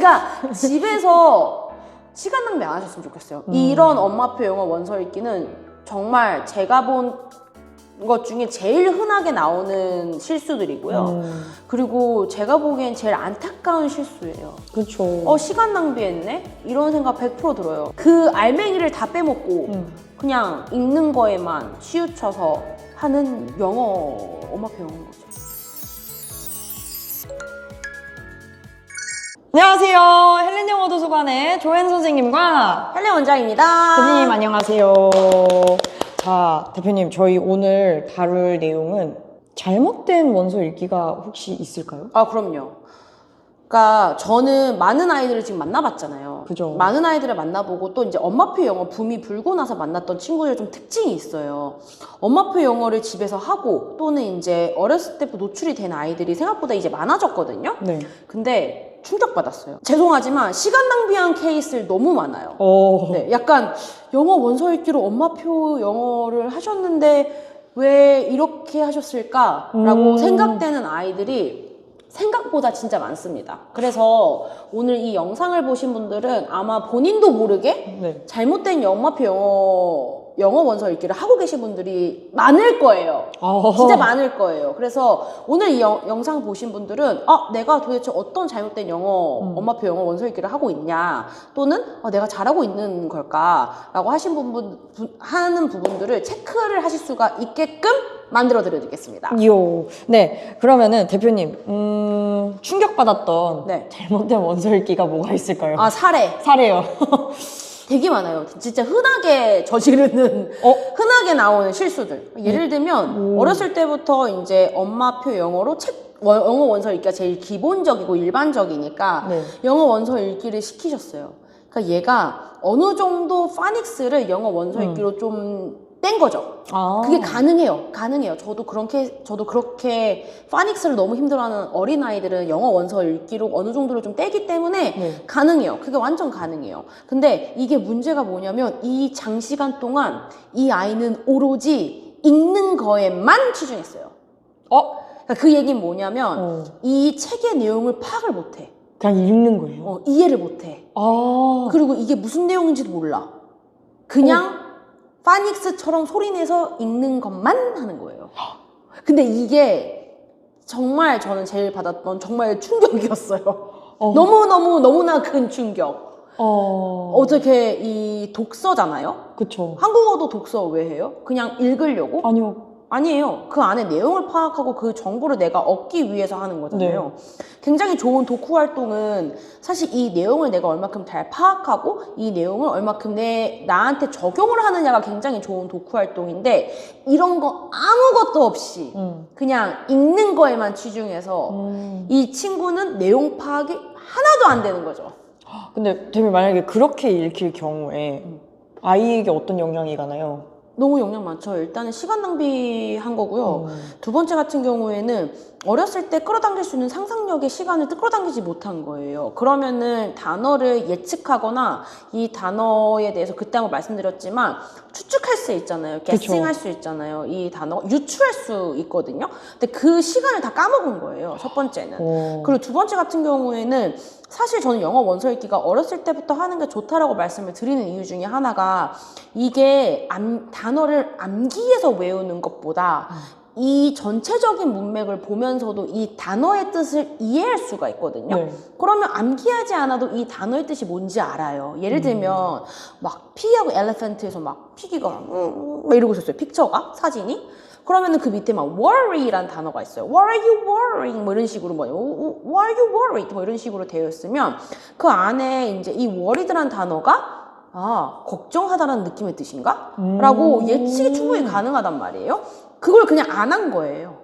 그러니까 집에서 시간 낭비 안 하셨으면 좋겠어요. 이런 엄마표 영어 원서 읽기는 정말 제가 본 것 중에 제일 흔하게 나오는 실수들이고요. 그리고 제가 보기엔 제일 안타까운 실수예요. 그렇죠. 시간 낭비했네? 이런 생각 100% 들어요. 그 알맹이를 다 빼먹고 그냥 읽는 거에만 치우쳐서 하는 엄마표 영어인 거죠. 안녕하세요. 헬렌 영어 도서관의 조엔 선생님과 헬렌 원장입니다. 대표님 안녕하세요. 자, 대표님 저희 오늘 다룰 내용은 잘못된 원서 읽기가 혹시 있을까요? 그럼요. 그러니까 저는 많은 아이들을 지금 만나봤잖아요. 그죠. 많은 아이들을 만나보고 또 이제 엄마표 영어 붐이 불고 나서 만났던 친구들 좀 특징이 있어요. 엄마표 영어를 집에서 하고 또는 이제 어렸을 때부터 노출이 된 아이들이 생각보다 이제 많아졌거든요. 네. 근데 충격받았어요. 죄송하지만 시간 낭비한 케이스를 너무 많아요. 네, 약간 영어 원서 읽기로 엄마표 영어를 하셨는데 왜 이렇게 하셨을까라고 생각되는 아이들이 생각보다 진짜 많습니다. 그래서 오늘 이 영상을 보신 분들은 아마 본인도 모르게 잘못된 엄마표 영어 원서 읽기를 하고 계신 분들이 많을 거예요. 진짜 많을 거예요. 그래서 오늘 이 영상 보신 분들은 내가 도대체 어떤 잘못된 엄마표 영어 원서 읽기를 하고 있냐, 또는 내가 잘하고 있는 걸까 라고 하는 부분들을 체크를 하실 수가 있게끔 만들어 드리겠습니다. 네, 그러면은 대표님 충격받았던 잘못된 원서 읽기가 뭐가 있을까요? 사례요. 되게 많아요. 진짜 흔하게 저지르는, 흔하게 나오는 실수들. 예를 들면, 어렸을 때부터 이제 엄마표 영어로 영어 원서 읽기가 제일 기본적이고 일반적이니까 영어 원서 읽기를 시키셨어요. 그러니까 얘가 어느 정도 파닉스를 영어 원서 읽기로 좀 뗀 거죠. 그게 가능해요. 저도 그렇게 파닉스를 너무 힘들어하는 어린아이들은 영어 원서 읽기로 어느 정도를 좀 떼기 때문에 가능해요. 그게 완전 가능해요. 근데 이게 문제가 뭐냐면 이 장시간 동안 이 아이는 오로지 읽는 거에만 치중했어요. 그러니까 그 얘기는 뭐냐면 이 책의 내용을 파악을 못해. 그냥 읽는 거예요? 이해를 못해. 그리고 이게 무슨 내용인지도 몰라. 그냥 파닉스처럼 소리내서 읽는 것만 하는 거예요. 근데 이게 정말 저는 제일 받았던 정말 충격이었어요. 너무나 큰 충격. 어떻게 이 독서잖아요? 그쵸. 한국어도 독서 왜 해요? 그냥 읽으려고? 아니에요. 그 안에 내용을 파악하고 그 정보를 내가 얻기 위해서 하는 거잖아요. 굉장히 좋은 독후 활동은 사실 이 내용을 내가 얼마큼 잘 파악하고 이 내용을 얼마큼 나한테 적용을 하느냐가 굉장히 좋은 독후 활동인데 이런 거 아무것도 없이 그냥 읽는 거에만 치중해서 이 친구는 내용 파악이 하나도 안 되는 거죠. 근데 대표님 만약에 그렇게 읽힐 경우에 아이에게 어떤 영향이 가나요? 너무 영향 많죠. 일단은 시간 낭비한 거고요. 두 번째 같은 경우에는 어렸을 때 끌어당길 수 있는 상상력의 시간을 끌어당기지 못한 거예요. 그러면은 단어를 예측하거나 이 단어에 대해서 그때 한번 말씀드렸지만 추측할 수 있잖아요. 게싱할 수 있잖아요. 이 단어 유추할 수 있거든요. 근데 그 시간을 다 까먹은 거예요. 첫 번째는. 그리고 두 번째 같은 경우에는 사실 저는 영어 원서 읽기가 어렸을 때부터 하는 게 좋다라고 말씀을 드리는 이유 중에 하나가 이게 단어를 암기해서 외우는 것보다 이 전체적인 문맥을 보면서도 이 단어의 뜻을 이해할 수가 있거든요. 그러면 암기하지 않아도 이 단어의 뜻이 뭔지 알아요. 예를 들면 막 피기하고 엘리펀트에서 막 피기가 막 이러고 있었어요. 픽처가, 사진이. 그러면은 그 밑에 막 worry라는 단어가 있어요. What are you worrying? 뭐 이런 식으로 Why are you worried? 뭐 이런 식으로 되어 있으면 그 안에 이제 이 worried라는 단어가 걱정하다라는 느낌의 뜻인가? 라고 예측이 충분히 가능하단 말이에요. 그걸 그냥 안 한 거예요.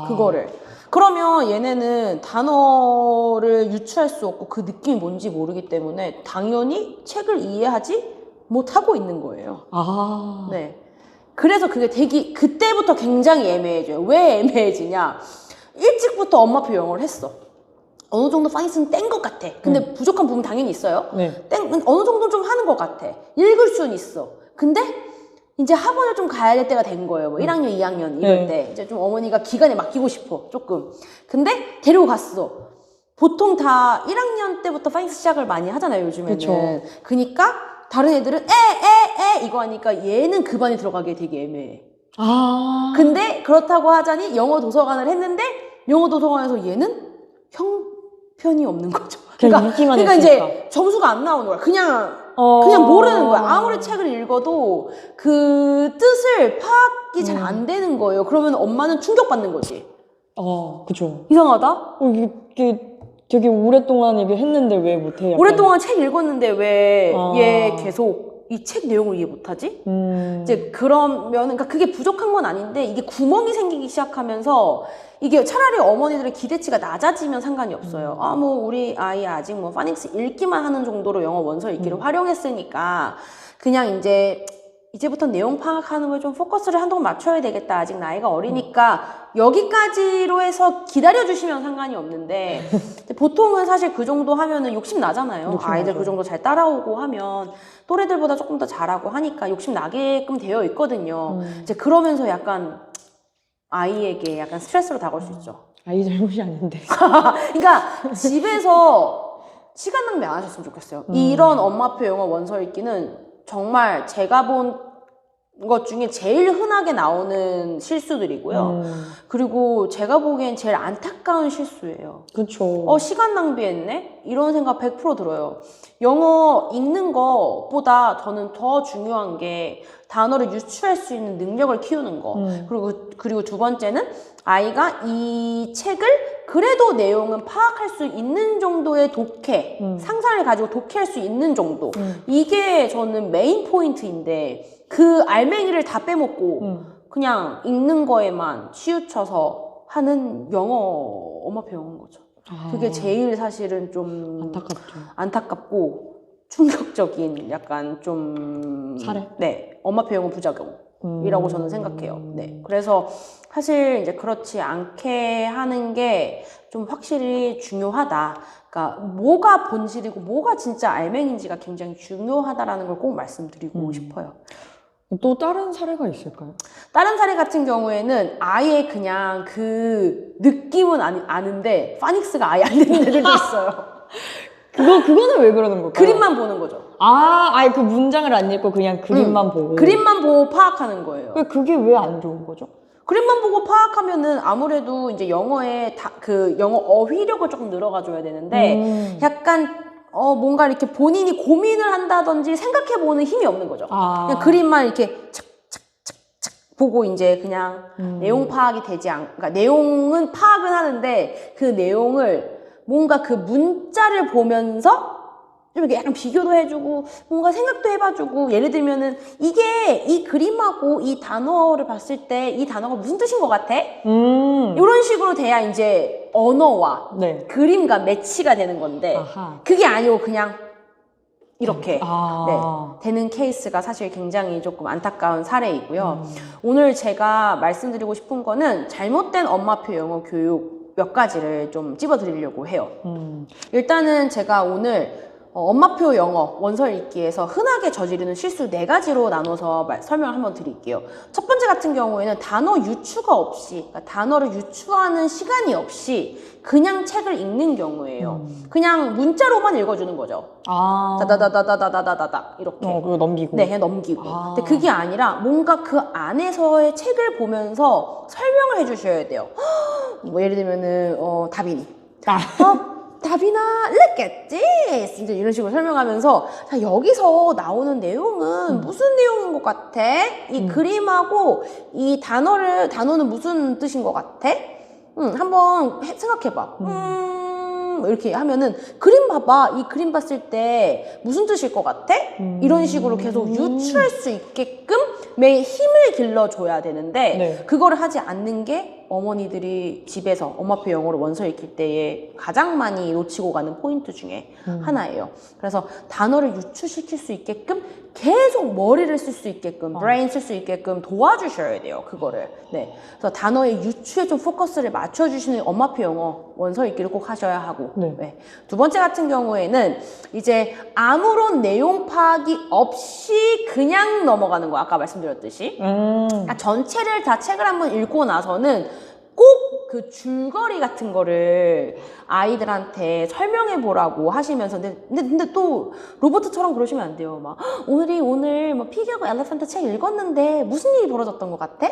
그거를. 그러면 얘네는 단어를 유추할 수 없고 그 느낌이 뭔지 모르기 때문에 당연히 책을 이해하지 못하고 있는 거예요. 네. 그래서 그게 그때부터 굉장히 애매해져요. 왜 애매해지냐? 일찍부터 엄마표 영어를 했어. 어느 정도 파닉스는 뗀 것 같아. 근데 부족한 부분 당연히 있어요. 어느 정도 좀 하는 것 같아. 읽을 수는 있어. 근데 이제 학원을 좀 가야 될 때가 된 거예요. 뭐 1학년, 2학년 이럴 때. 이제 좀 어머니가 기간에 맡기고 싶어. 조금. 근데 데리고 갔어. 보통 다 1학년 때부터 파닉스 시작을 많이 하잖아요, 요즘에는. 그쵸. 그니까 다른 애들은 이거 하니까 얘는 그 반에 들어가기 되게 애매해. 근데 그렇다고 하자니 영어 도서관을 했는데 영어 도서관에서 얘는 형편이 없는 거죠. 그냥 읽기만 그러니까 했으니까. 이제 점수가 안 나오는 거야. 그냥 모르는 거야. 아무리 책을 읽어도 그 뜻을 파악이 잘 안 되는 거예요. 그러면 엄마는 충격받는 거지. 그죠. 이상하다? 이게 되게 오랫동안 이게 했는데 왜 못해? 약간. 오랫동안 책 읽었는데 왜 아. 얘 계속 이 책 내용을 이해 못하지? 이제 그러면, 그러니까 그게 부족한 건 아닌데 이게 구멍이 생기기 시작하면서 이게 차라리 어머니들의 기대치가 낮아지면 상관이 없어요. 뭐 우리 아이 아직 뭐 파닉스 읽기만 하는 정도로 영어 원서 읽기를 활용했으니까 그냥 이제부터 내용 파악하는 거에 좀 포커스를 한동안 맞춰야 되겠다. 아직 나이가 어리니까 여기까지로 해서 기다려주시면 상관이 없는데 보통은 사실 그 정도 하면은 욕심 나잖아요. 아이들 그 정도 잘 따라오고 하면 또래들보다 조금 더 잘하고 하니까 욕심 나게끔 되어 있거든요. 이제 그러면서 약간 아이에게 약간 스트레스로 다가올 수 있죠. 아이 잘못이 아닌데. 그러니까 집에서 시간 낭비 안 하셨으면 좋겠어요. 이런 엄마표 영어 원서 읽기는 정말 제가 본 것 중에 제일 흔하게 나오는 실수들이고요. 그리고 제가 보기엔 제일 안타까운 실수예요. 그쵸. 시간 낭비했네? 이런 생각 100% 들어요. 영어 읽는 것보다 저는 더 중요한 게 단어를 유추할 수 있는 능력을 키우는 거. 그리고 두 번째는 아이가 이 책을 그래도 내용은 파악할 수 있는 정도의 독해, 상상을 가지고 독해할 수 있는 정도. 이게 저는 메인 포인트인데 그 알맹이를 다 빼먹고 그냥 읽는 거에만 치우쳐서 하는 엄마표 영어인 거죠. 그게 제일 사실은 좀 안타깝고 충격적인 약간 좀 사례? 네, 엄마표 영어 부작용이라고 저는 생각해요. 네, 그래서 사실 이제 그렇지 않게 하는 게 좀 확실히 중요하다. 그러니까 뭐가 본질이고 뭐가 진짜 알맹인지가 굉장히 중요하다라는 걸 꼭 말씀드리고 싶어요. 또 다른 사례가 있을까요? 다른 사례 같은 경우에는 아예 그냥 그 느낌은 아는데 파닉스가 아예 안 되는 애들도 있어요. 그거는 왜 그러는 걸까요? 그림만 보는 거죠. 아예 그 문장을 안 읽고 그냥 그림만 보고. 그림만 보고 파악하는 거예요. 그게 왜 안 좋은 거죠? 그림만 보고 파악하면은 아무래도 이제 영어에 그 영어 어휘력을 조금 늘어가줘야 되는데 약간 뭔가 이렇게 본인이 고민을 한다든지 생각해보는 힘이 없는 거죠. 그냥 그림만 이렇게 착착착착 보고 이제 그냥 내용 파악이 그러니까 내용은 파악은 하는데 그 내용을 뭔가 그 문자를 보면서 좀 이렇게 약간 비교도 해주고 뭔가 생각도 해봐주고 예를 들면은 이게 이 그림하고 이 단어를 봤을 때 이 단어가 무슨 뜻인 것 같아? 이런 식으로 돼야 이제 언어와 그림과 매치가 되는 건데 그게 아니고 그냥 이렇게 되는 케이스가 사실 굉장히 조금 안타까운 사례이고요. 오늘 제가 말씀드리고 싶은 거는 잘못된 엄마표 영어 교육 몇 가지를 좀 찝어드리려고 해요. 일단은 제가 오늘 엄마표 영어 원서 읽기에서 흔하게 저지르는 실수 4가지로 나눠서 설명을 한번 드릴게요. 첫 번째 같은 경우에는 단어 유추가 없이, 그러니까 단어를 유추하는 시간이 없이 그냥 책을 읽는 경우예요. 그냥 문자로만 읽어주는 거죠. 다다다다다다다다다 이렇게. 그거 넘기고. 네, 그냥 넘기고. 근데 그게 아니라 뭔가 그 안에서의 책을 보면서 설명을 해주셔야 돼요. 뭐 예를 들면은 다빈이. 다빈아, look at this! 이제 이런 식으로 설명하면서, 자, 여기서 나오는 내용은 무슨 내용인 것 같아? 이 그림하고 이 단어는 무슨 뜻인 것 같아? 한번 생각해봐. 이렇게 하면은, 그림 봐봐. 이 그림 봤을 때 무슨 뜻일 것 같아? 이런 식으로 계속 유추할 수 있게끔 매일 힘을 길러줘야 되는데, 그거를 하지 않는 게 어머니들이 집에서 엄마표 영어로 원서 읽힐 때에 가장 많이 놓치고 가는 포인트 중에 하나예요. 그래서 단어를 유추시킬 수 있게끔 계속 머리를 쓸 수 있게끔 브레인 쓸 수 있게끔 도와주셔야 돼요. 그거를. 네. 그래서 단어의 유추에 좀 포커스를 맞춰주시는 엄마표 영어 원서 읽기를 꼭 하셔야 하고 네. 두 번째 같은 경우에는 이제 아무런 내용 파악이 없이 그냥 넘어가는 거 아까 말씀드렸듯이 전체를 다 책을 한번 읽고 나서는 꼭 그 줄거리 같은 거를 아이들한테 설명해 보라고 하시면서 근데 또 로버트처럼 그러시면 안 돼요. 막 우리 오늘 뭐 피규어가 엘레펀트 책 읽었는데 무슨 일이 벌어졌던 것 같아?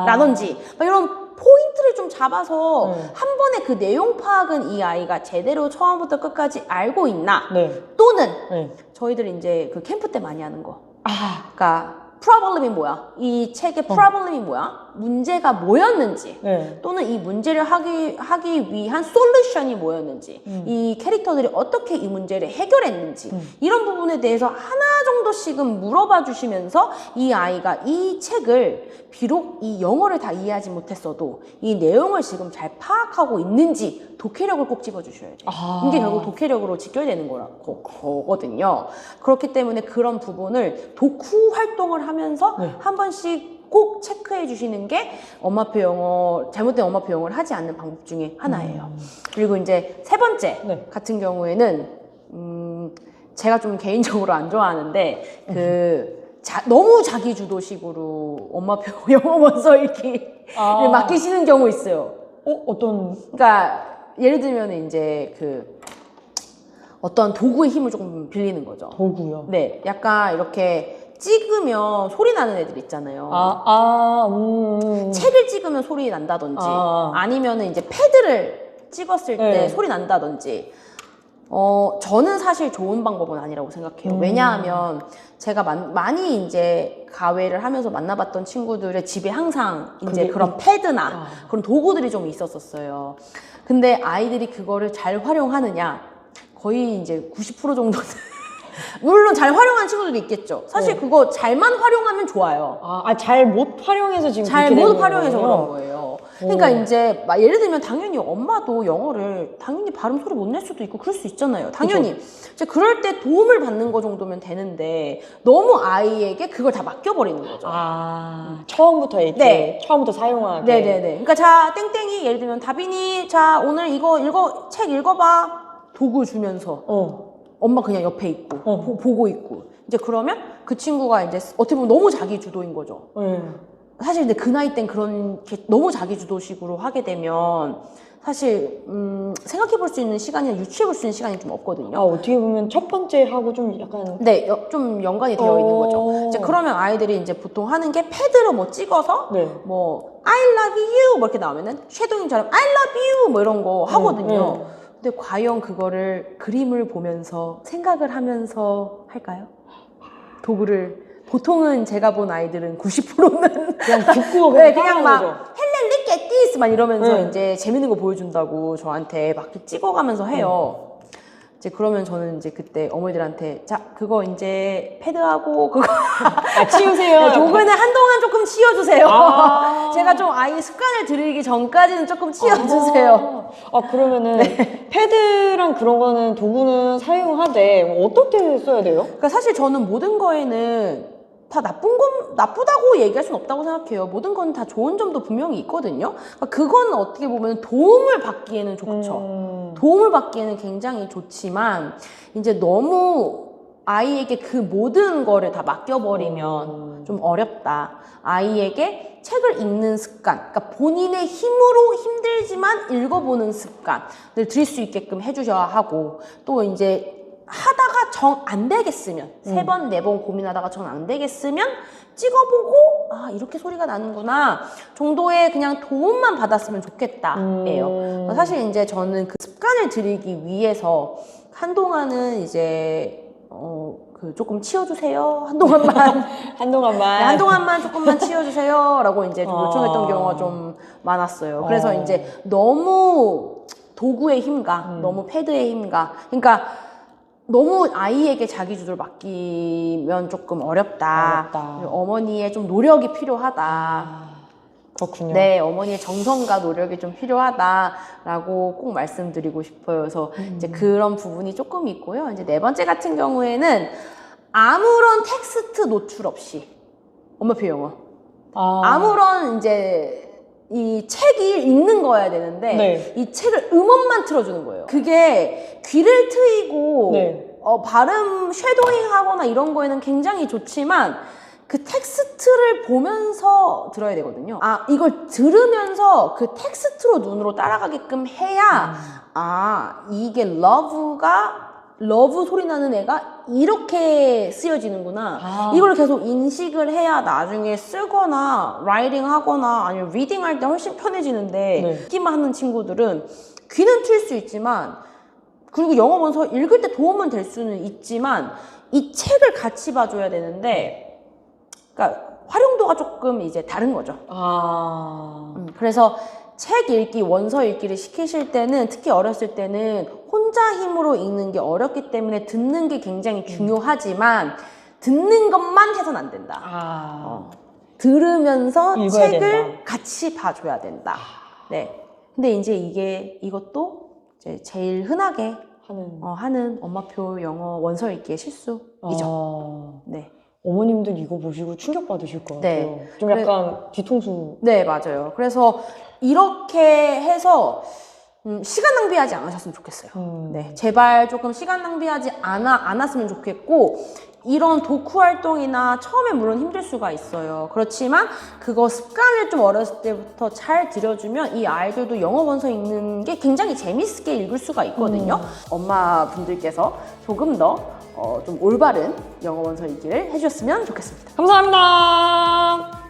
라든지 막 이런 포인트를 좀 잡아서 한 번에 그 내용 파악은 이 아이가 제대로 처음부터 끝까지 알고 있나? 또는 저희들이 이제 그 캠프 때 많이 하는 거. 그러니까 프로블럼이 뭐야? 이 책의 프로블럼이 뭐야? 문제가 뭐였는지 또는 이 문제를 하기 위한 솔루션이 뭐였는지 이 캐릭터들이 어떻게 이 문제를 해결했는지 이런 부분에 대해서 하나 정도씩은 물어봐 주시면서 이 아이가 이 책을 비록 이 영어를 다 이해하지 못했어도 이 내용을 지금 잘 파악하고 있는지 독해력을 꼭 집어주셔야 돼요. 이게 결국 독해력으로 직결되는 거거든요. 그렇기 때문에 그런 부분을 독후 활동을 하면서 한 번씩 꼭 체크해 주시는 게 엄마표 영어, 잘못된 엄마표 영어를 하지 않는 방법 중에 하나예요. 그리고 이제 세 번째 같은 경우에는 제가 좀 개인적으로 안 좋아하는데 너무 자기 주도식으로 엄마표 영어 원서 읽기를 맡기시는 경우 있어요. 어떤? 그러니까 예를 들면 이제 어떤 도구의 힘을 조금 빌리는 거죠. 도구요? 네, 약간 이렇게 찍으면 소리 나는 애들 있잖아요. 책을 찍으면 소리 난다든지 아니면은 이제 패드를 찍었을 때 소리 난다든지 저는 사실 좋은 방법은 아니라고 생각해요. 왜냐하면 제가 많이 이제 가외를 하면서 만나봤던 친구들의 집에 항상 이제 그런 패드나 그런 도구들이 좀 있었어요. 근데 아이들이 그거를 잘 활용하느냐? 거의 이제 90% 정도는 물론 잘 활용하는 친구들도 있겠죠. 사실 그거 잘만 활용하면 좋아요. 잘 못 활용해서 지금 잘 못 활용해서 그런 거예요. 그러니까 이제 예를 들면 당연히 엄마도 영어를 당연히 발음 소리 못 낼 수도 있고 그럴 수 있잖아요. 당연히 이제 그럴 때 도움을 받는 거 정도면 되는데 너무 아이에게 그걸 다 맡겨버리는 거죠. 처음부터 이렇게 처음부터 사용하게. 네네네. 그러니까 자 땡땡이 예를 들면 다빈이 자 오늘 이거 책 읽어봐 도구 주면서 엄마 그냥 옆에 있고 보고 있고 이제 그러면 그 친구가 이제 어떻게 보면 너무 자기 주도인 거죠. 사실 근데 그 나이 땐 그런 게 너무 자기 주도식으로 하게 되면 사실 생각해 볼 수 있는 시간이나 유추해 볼 수 있는 시간이 좀 없거든요. 어떻게 보면 첫 번째 하고 좀 약간 좀 연관이 되어 있는 거죠. 이제 그러면 아이들이 이제 보통 하는 게 패드로 뭐 찍어서 뭐 I love you 뭐 이렇게 나오면은 쉐도잉처럼 I love you 뭐 이런 거 하거든요. 근데 과연 그거를 그림을 보면서 생각을 하면서 할까요? 도구를 보통은 제가 본 아이들은 90%는 그냥 듣고 그냥 막 헬렌 look at this 막 이러면서 이제 재밌는 거 보여준다고 저한테 막 찍어가면서 해요. 이제 그러면 저는 이제 그때 어머니들한테 자 그거 이제 패드하고 그거 치우세요. 도구는 한동안 조금 치워주세요. 제가 좀 아이 습관을 들이기 전까지는 조금 치워주세요. 그러면은 패드랑 그런 거는 도구는 사용하되 어떻게 써야 돼요? 그러니까 사실 저는 모든 거에는 다 나쁘다고 얘기할 수는 없다고 생각해요. 모든 건 다 좋은 점도 분명히 있거든요. 그러니까 그건 어떻게 보면 도움을 받기에는 좋죠. 도움을 받기에는 굉장히 좋지만 이제 너무 아이에게 그 모든 거를 다 맡겨버리면 좀 어렵다. 아이에게 책을 읽는 습관, 그러니까 본인의 힘으로 힘들지만 읽어보는 습관을 들일 수 있게끔 해주셔야 하고 또 이제 하다가 정 안 되겠으면 3번, 4번 고민하다가 정 안 되겠으면 찍어보고 이렇게 소리가 나는구나 정도의 그냥 도움만 받았으면 좋겠다예요. 사실 이제 저는 그 습관을 들이기 위해서 한동안은 이제 조금 치워주세요. 한동안만 조금만 치워주세요. 라고 이제 좀 요청했던 경우가 좀 많았어요. 그래서 이제 너무 도구의 힘과 너무 패드의 힘과 그러니까 너무 아이에게 자기주도를 맡기면 조금 어렵다. 어머니의 좀 노력이 필요하다. 그렇군요. 네, 어머니의 정성과 노력이 좀 필요하다라고 꼭 말씀드리고 싶어요. 그래서 이제 그런 부분이 조금 있고요. 이제 네 번째 같은 경우에는 아무런 텍스트 노출 없이 엄마표 영어. 아무런 이제 이 책이 읽는 거여야 되는데 이 책을 음원만 틀어주는 거예요. 그게 귀를 트이고 발음 쉐도잉 하거나 이런 거에는 굉장히 좋지만 그 텍스트를 보면서 들어야 되거든요. 아, 이걸 들으면서 그 텍스트로 눈으로 따라가게끔 해야 아, 이게 러브 소리 나는 애가 이렇게 쓰여지는구나. 아. 이걸 계속 인식을 해야 나중에 쓰거나 라이팅 하거나 아니면 리딩 할 때 훨씬 편해지는데 네. 듣기만 하는 친구들은 귀는 틀 수 있지만 그리고 영어 원서 읽을 때 도움은 될 수는 있지만 이 책을 같이 봐줘야 되는데 그러니까 활용도가 조금 이제 다른 거죠. 그래서 책 읽기, 원서 읽기를 시키실 때는 특히 어렸을 때는 혼자 힘으로 읽는 게 어렵기 때문에 듣는 게 굉장히 중요하지만 듣는 것만 해서는 안 된다. 들으면서 읽어야 책을 된다. 같이 봐줘야 된다. 네. 근데 이제 이것도 이제 제일 흔하게 하는 엄마표 영어 원서 읽기의 실수이죠. 네. 어머님들 이거 보시고 충격받으실 것 같아요. 네. 좀 약간 뒤통수. 네, 맞아요. 그래서 이렇게 해서 시간 낭비하지 않으셨으면 좋겠어요. 네, 제발 조금 시간 낭비하지 않았으면 좋겠고 이런 독후 활동이나 처음에 물론 힘들 수가 있어요. 그렇지만 그거 습관을 좀 어렸을 때부터 잘 들여주면 이 아이들도 영어 원서 읽는 게 굉장히 재밌게 읽을 수가 있거든요. 엄마분들께서 조금 더 좀 올바른 영어 원서 읽기를 해주셨으면 좋겠습니다. 감사합니다.